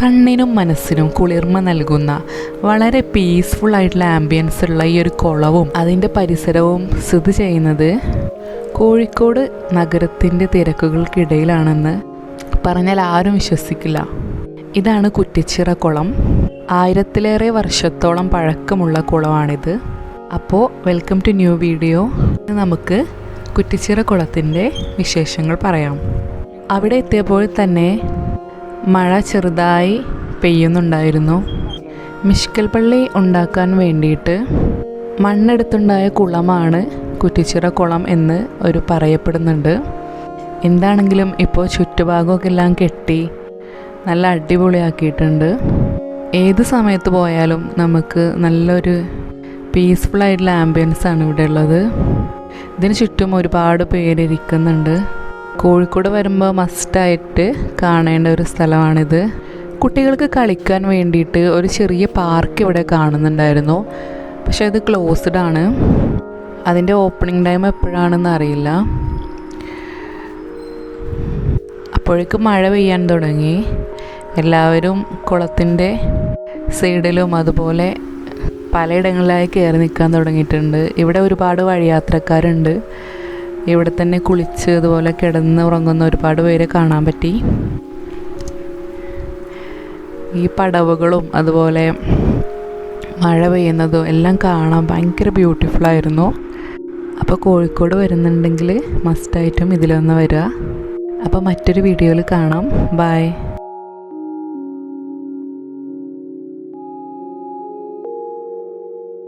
കണ്ണിനും മനസ്സിനും കുളിർമ നൽകുന്ന വളരെ പീസ്ഫുൾ ആയിട്ടുള്ള ആംബിയൻസ് ഉള്ള ഈ ഒരു കുളവും അതിൻ്റെ പരിസരവും സ്ഥിതി ചെയ്യുന്നത് കോഴിക്കോട് നഗരത്തിൻ്റെ തിരക്കുകൾക്കിടയിലാണെന്ന് പറഞ്ഞാൽ ആരും വിശ്വസിക്കില്ല. ഇതാണ് കുറ്റിച്ചിറ കുളം. 1000-ലേറെ വർഷത്തോളം പഴക്കമുള്ള കുളമാണിത്. അപ്പോൾ വെൽക്കം ടു ന്യൂ വീഡിയോ. നമുക്ക് കുറ്റിച്ചിറ കുളത്തിൻ്റെ വിശേഷങ്ങൾ പറയാം. അവിടെ എത്തിയപ്പോൾ തന്നെ മഴ ചെറുതായി പെയ്യുന്നുണ്ടായിരുന്നു. മിഷ്കൽ പള്ളി ഉണ്ടാക്കാൻ വേണ്ടിയിട്ട് മണ്ണെടുത്തുണ്ടായ കുളമാണ് കുറ്റിച്ചിറ കുളം എന്ന് ഒരു പറയപ്പെടുന്നുണ്ട്. എന്താണെങ്കിലും ഇപ്പോൾ ചുറ്റുഭാഗമൊക്കെ എല്ലാം കെട്ടി നല്ല അടിപൊളിയാക്കിയിട്ടുണ്ട്. ഏത് സമയത്ത് പോയാലും നമുക്ക് നല്ലൊരു പീസ്ഫുള്ളായിട്ടുള്ള ആംബിയൻസ് ആണ് ഇവിടെ ഉള്ളത്. ഇതിന് ചുറ്റും ഒരുപാട് പേരിരിക്കുന്നുണ്ട്. കോഴിക്കോട് വരുമ്പോൾ മസ്റ്റായിട്ട് കാണേണ്ട ഒരു സ്ഥലമാണിത്. കുട്ടികൾക്ക് കളിക്കാൻ വേണ്ടിയിട്ട് ഒരു ചെറിയ പാർക്ക് ഇവിടെ കാണുന്നുണ്ടായിരുന്നു. പക്ഷേ അത് ക്ലോസ്ഡ് ആണ്. അതിൻ്റെ ഓപ്പണിംഗ് ടൈം എപ്പോഴാണെന്ന് അറിയില്ല. അപ്പോഴേക്കും മഴ പെയ്യാൻ തുടങ്ങി. എല്ലാവരും കുളത്തിൻ്റെ സൈഡിലും അതുപോലെ പലയിടങ്ങളിലായി കയറി നിൽക്കാൻ തുടങ്ങിയിട്ടുണ്ട്. ഇവിടെ ഒരുപാട് വഴിയാത്രക്കാരുണ്ട്. ഇവിടെ തന്നെ കുളിച്ച് അതുപോലെ കിടന്ന് ഉറങ്ങുന്ന ഒരുപാട് പേരെ കാണാൻ പറ്റി. ഈ പടവുകളും അതുപോലെ മഴ പെയ്യുന്നതും എല്ലാം കാണാൻ ഭയങ്കര ബ്യൂട്ടിഫുള്ളായിരുന്നു. അപ്പോൾ കോഴിക്കോട് വരുന്നുണ്ടെങ്കിൽ മസ്റ്റായിട്ടും ഇതിലൊന്ന് വരിക. അപ്പോൾ മറ്റൊരു വീഡിയോയിൽ കാണാം. ബൈ.